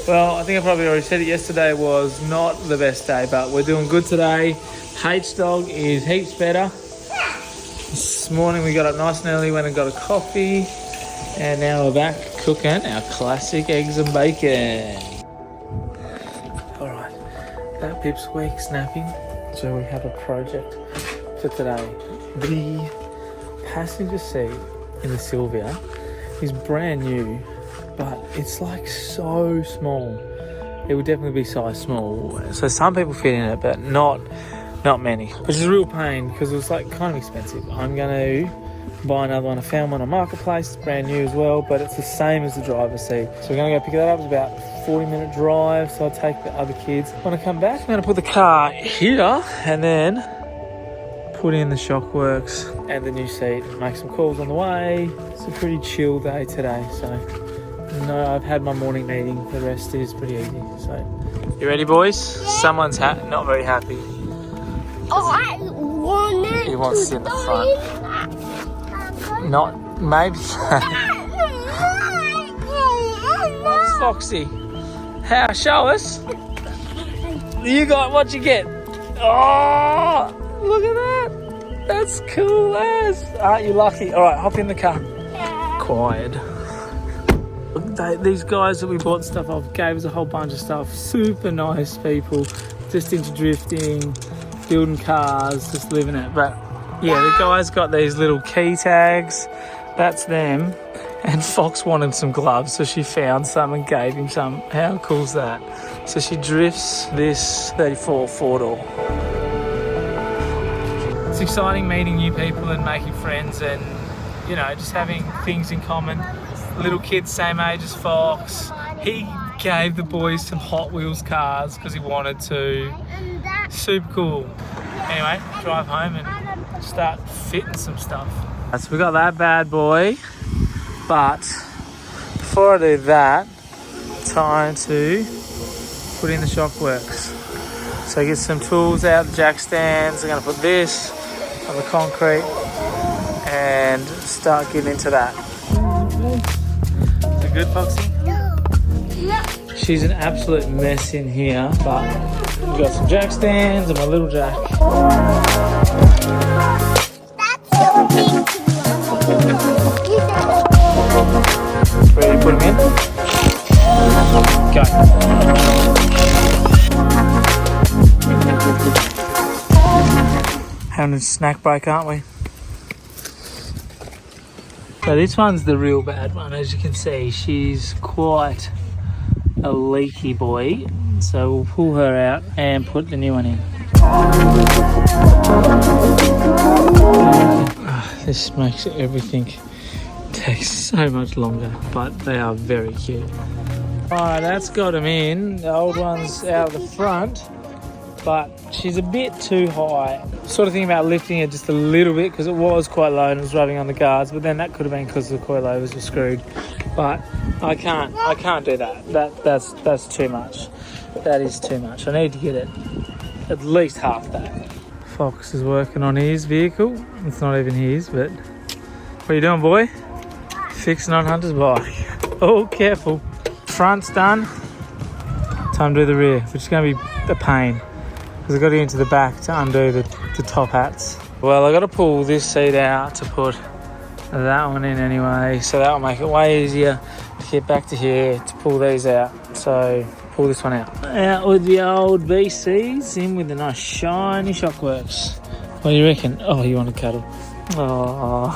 Well, I think I probably already said it, yesterday was not the best day, but we're doing good today. H-Dog is heaps better. This morning we got up nice and early, went and got a coffee, and now we're back cooking our classic eggs and bacon. Alright, that Pip's week's napping, so we have a project for today. The passenger seat in the Silvia is brand new, but it's like so small. It would definitely be size small. So some people fit in it, but not many, which is a real pain because it was like kind of expensive. I'm going to buy another one. I found one on Marketplace, it's brand new as well, but it's the same as the driver's seat. So we're going to go pick that up. It's about a 40-minute drive, so I'll take the other kids. When I come back, I'm going to put the car here and then put in the shock works and the new seat, make some calls on the way. It's a pretty chill day today, so no, I've had my morning meeting. The rest is pretty easy. So you ready, boys? Yeah. Someone's not very happy. I wanted he wants to sit in the front. Not maybe. What's Foxy? How? Show us. You got what you get. Oh, look at that. That's cool as. Aren't you lucky? All right, hop in the car. Yeah. Quiet. These guys that we bought stuff off gave us a whole bunch of stuff. Super nice people, just into drifting, building cars, just living it. But yeah, the guys got these little key tags. That's them. And Fox wanted some gloves, so she found some and gave him some. How cool is that? So she drifts this 34 four-door. It's exciting meeting new people and making friends and, you know, just having things in common. Little kids same age as Fox. He gave the boys some Hot Wheels cars because he wanted to. Super cool. Anyway, drive home and start fitting some stuff. So we got that bad boy, but before I do that, time to put in the shock works. So get some tools out, the jack stands. I'm gonna put this on the concrete and start getting into that. Good, Foxy? No. She's an absolute mess in here, but we've got some jack stands and my little jack. That's so big. Ready to put them in? Go. Having a snack break, aren't we? So this one's the real bad one. As you can see, she's quite a leaky boy. So we'll pull her out and put the new one in. This makes everything take so much longer, but they are very cute. Alright, that's got them in. The old one's out of the front, but she's a bit too high. Sort of thinking about lifting it just a little bit because it was quite low and it was rubbing on the guards, but then that could have been because the coilovers were screwed. But I can't do that. That's too much. That is too much. I need to get it at least half that. Fox is working on his vehicle. It's not even his, but what are you doing, boy? Fixing on Hunter's bike. Oh, careful. Front's done. Time to do the rear, which is going to be a pain. Because I've got to get into the back to undo the top hats. Well, I've got to pull this seat out to put that one in anyway, so that will make it way easier to get back to here to pull these out. So pull this one out. Out with the old BCs, in with the nice shiny Shockworks. What do you reckon? Oh, you want to cuddle? Oh.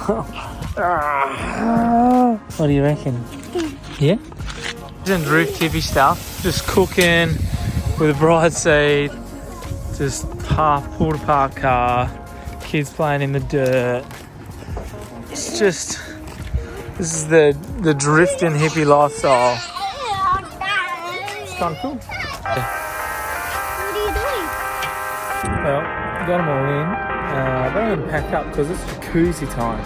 What do you reckon? Yeah? Some drift hippie stuff. Just cooking with a bride seat. Just half pulled apart car, kids playing in the dirt. It's just, this is the drifting hippie lifestyle. It's kind of cool. Yeah. What are you doing? Well, got them all in. I'm going to pack up because it's jacuzzi time,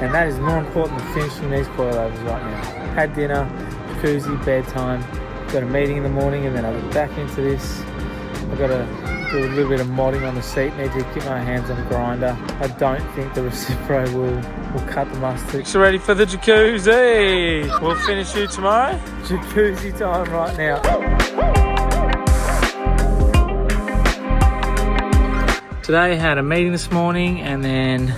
and that is more important than finishing these coilovers right now. Had dinner, jacuzzi, bedtime. Got a meeting in the morning, and then I'll get back into this. I've got to do a little bit of modding on the seat. Need to get my hands on a grinder. I don't think the Recipro will cut the mustard. So ready for the jacuzzi. We'll finish you tomorrow. Jacuzzi time right now. Today I had a meeting this morning and then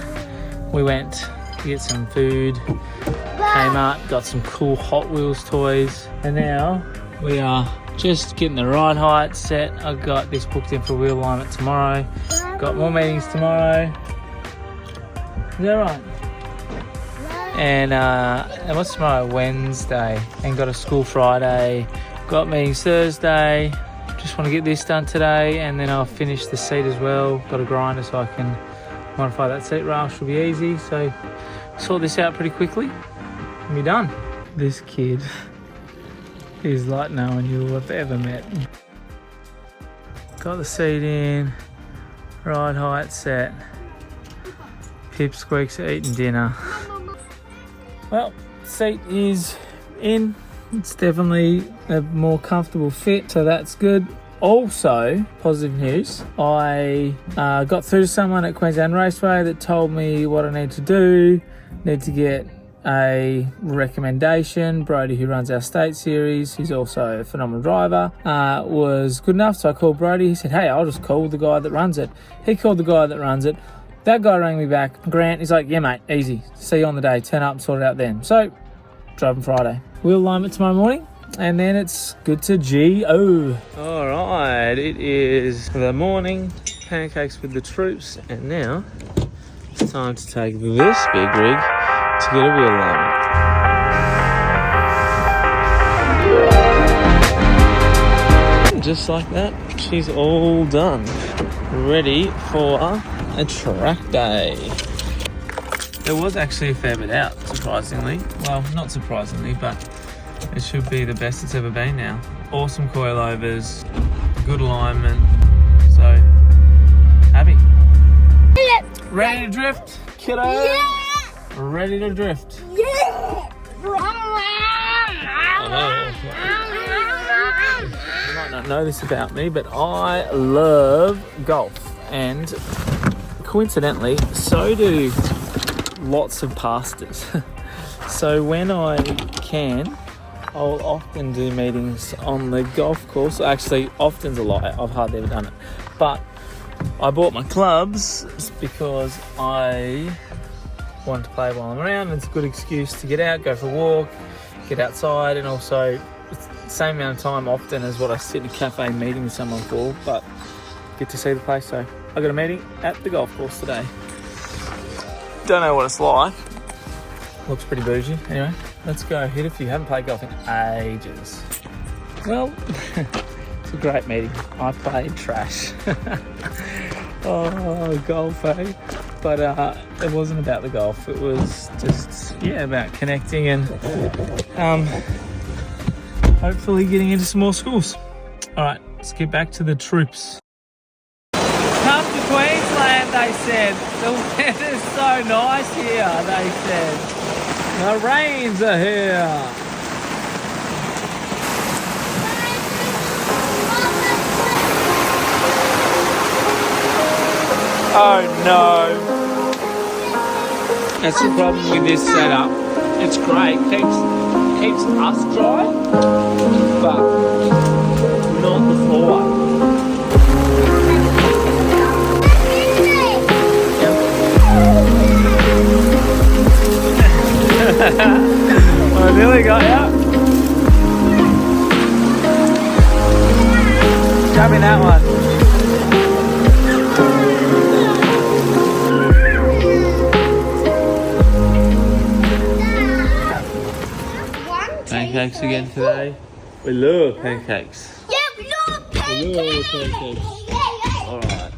we went to get some food. Came out, got some cool Hot Wheels toys, and now we are just getting the ride height set. I've got this booked in for wheel alignment tomorrow. Got more meetings tomorrow. Is that right? And what's tomorrow? Wednesday. And got a school Friday. Got meetings Thursday. Just want to get this done today, and then I'll finish the seat as well. Got a grinder so I can modify that seat rail. Should be easy. So sort this out pretty quickly and be done. This kid is like no one you'll have ever met. Got the seat in, ride height set. Pipsqueaks are eating dinner. Well, seat is in. It's definitely a more comfortable fit, so that's good. Also, positive news, I got through to someone at Queensland Raceway that told me what I need to do. Need to get a recommendation. Brody, who runs our state series, he's also a phenomenal driver, was good enough, so I called Brody. He said, hey, I'll just call the guy that runs it. He called the guy that runs it. That guy rang me back, Grant. He's like, yeah mate, easy, see you on the day, turn up and sort it out then. So driving Friday, wheel alignment tomorrow morning, and then it's good to go. All right, it is the morning, pancakes with the troops, and now it's time to take this big rig to get a wheel alignment. Just like that, she's all done, ready for a track day. There was actually a fair bit out, surprisingly. Well, not surprisingly, but it should be the best it's ever been now. Awesome coilovers, good alignment, so happy. Ready to drift, kiddo? Yeah! Ready to drift. Yeah! You might not know this about me, but I love golf, and coincidentally, so do lots of pastors. So when I can, I'll often do meetings on the golf course. Actually, often's a lie, I've hardly ever done it. But I bought my clubs because I wanted to play while I'm around. It's a good excuse to get out, go for a walk, get outside, and also it's the same amount of time often as what I sit in a cafe meeting with someone for, but get to see the place. So I got a meeting at the golf course today. Don't know what it's like. Looks pretty bougie. Anyway, let's go hit if you haven't played golf in ages. Well, it's a great meeting. I played trash. Oh, golf, eh? But it wasn't about the golf. It was just, yeah, about connecting and hopefully getting into some more schools. All right, let's get back to the troops. Come to Queensland, they said. The weather's so nice here, they said. The rains are here. Oh no. That's the problem with this setup. It's great, keeps us dry, but not the floor. I nearly got you. Jump in that one. Pancakes again today. We love pancakes. Yeah, we love pancakes. Alright.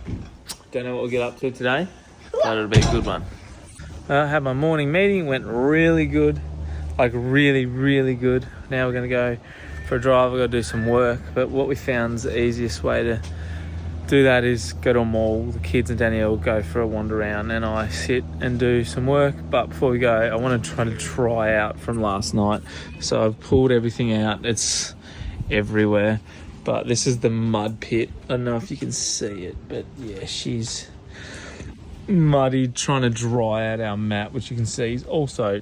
Don't know what we'll get up to today, but it'll be a good one. I had my morning meeting, went really good. Like really, really good. Now we're gonna go for a drive, we've got to do some work. But what we found is the easiest way to do that is go to a mall. The kids and Danielle go for a wander around and I sit and do some work. But before we go, I want to try out from last night. So I've pulled everything out. It's everywhere. But this is the mud pit. I don't know if you can see it, but yeah, she's muddy, trying to dry out our mat, which you can see is also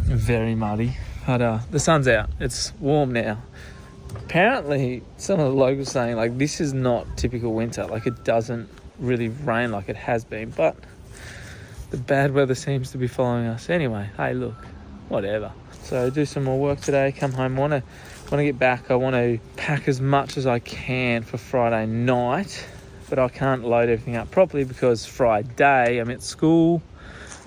very muddy. But the sun's out. It's warm now. Apparently, some of the locals saying like this is not typical winter. Like it doesn't really rain like it has been, but the bad weather seems to be following us. Anyway, hey, look, whatever. So do some more work today. Come home. When I get back, I want to pack as much as I can for Friday night, but I can't load everything up properly because Friday I'm at school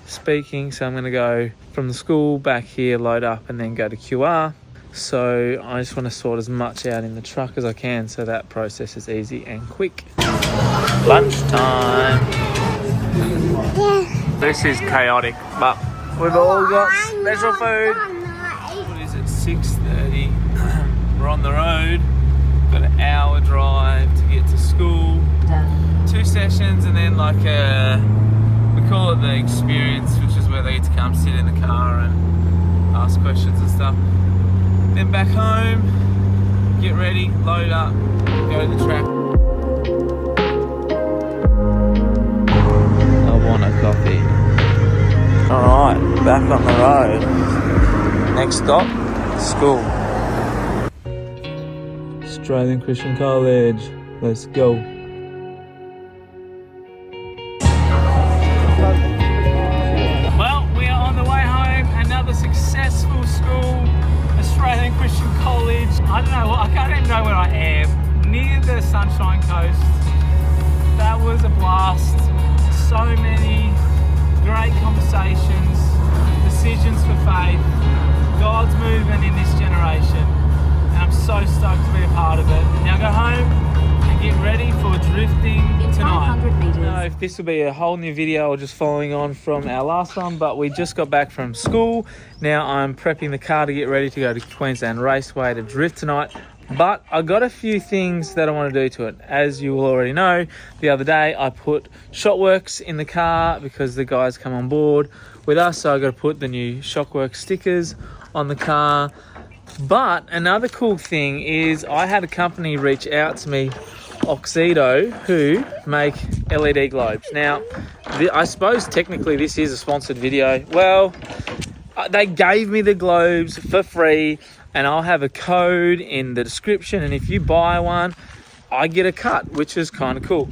speaking, so I'm going to go from the school back here, load up, and then go to QR. So I just want to sort as much out in the truck as I can so that process is easy and quick. Lunchtime. Yeah. This is chaotic, but we've all got special food. What is it, 6:30? We're on the road. Got an hour drive to get to school. 2 sessions and then like we call it the experience, which is where they get to come sit in the car and ask questions and stuff. Then back home, get ready, load up, go to the track. I want a coffee. Alright, back on the road. Next stop, school. Australian Christian College. Let's go. Well, we are on the way home. Another successful school. Australian Christian College. I don't know, I can't even know where I am. Near the Sunshine Coast. That was a blast. So many great conversations, decisions for faith. God's moving in this generation. And I'm so stoked to be a part of it. Now go home and get ready for drifting tonight. I don't know if this will be a whole new video or just following on from our last one, but we just got back from school. Now I'm prepping the car to get ready to go to Queensland Raceway to drift tonight. But I got a few things that I want to do to it. As you will already know, the other day I put Shotworks in the car because the guys come on board with us. So I got to put the new Shotworks stickers on the car. But another cool thing is I had a company reach out to me, AUXITO, who make LED globes. Now, I suppose technically this is a sponsored video. Well, they gave me the globes for free. And I'll have a code in the description, and if you buy one, I get a cut, which is kind of cool.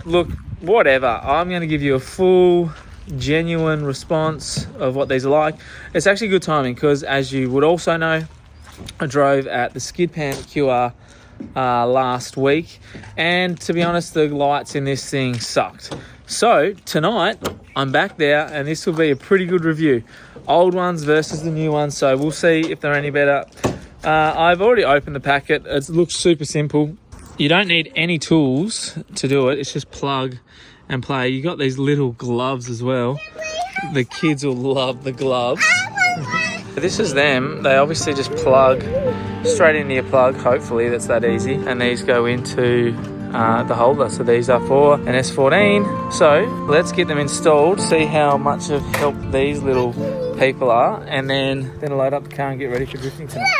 Look, whatever, I'm going to give you a full, genuine response of what these are like. It's actually good timing because, as you would also know, I drove at the Skid Pan QR last week, and to be honest, the lights in this thing sucked. So tonight, I'm back there, and this will be a pretty good review. Old ones versus the new ones, so we'll see if they're any better. I've already opened the packet. It looks super simple. You don't need any tools to do it. It's just plug and play. You got these little gloves as well. The kids will love the gloves. This is them. They obviously just plug straight into your plug. Hopefully that's that easy. And these go into the holder. So these are for an S14. So let's get them installed, see how much of help these little people are, and then load up the car and get ready for drifting tonight.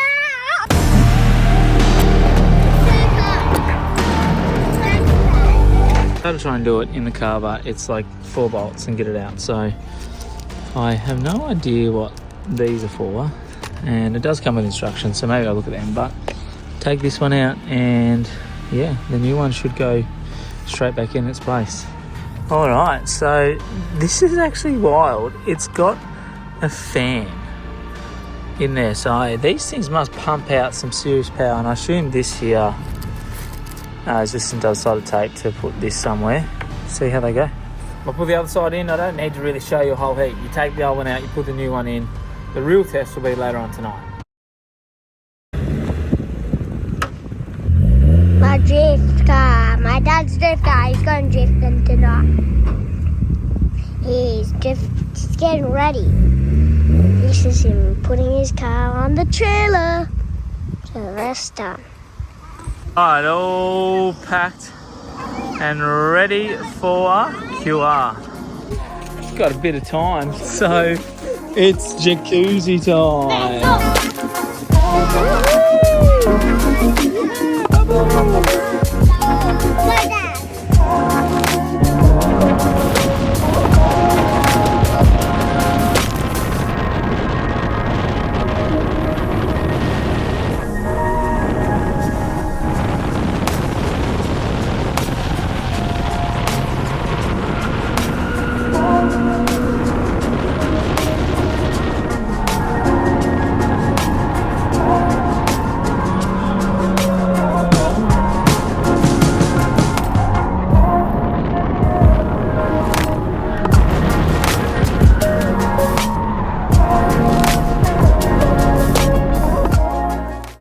I'm going to try and do it in the car, but it's like 4 bolts and get it out. So I have no idea what these are for, and it does come with instructions, so maybe I'll look at them. But take this one out, and yeah, the new one should go straight back in its place. All right, so this is actually wild. It's got a fan in there, so these things must pump out some serious power, and I assume this here is just some double-sided tape to put this somewhere. See how they go. I'll put the other side in. I don't need to really show you a whole heap. You take the old one out, you put the new one in. The real test will be later on tonight. My drift car, my dad's drift car, he's going drifting tonight. He's getting ready. This is him putting his car on the trailer. So let's done. Alright, all packed and ready for QR. Got a bit of time, so it's jacuzzi time.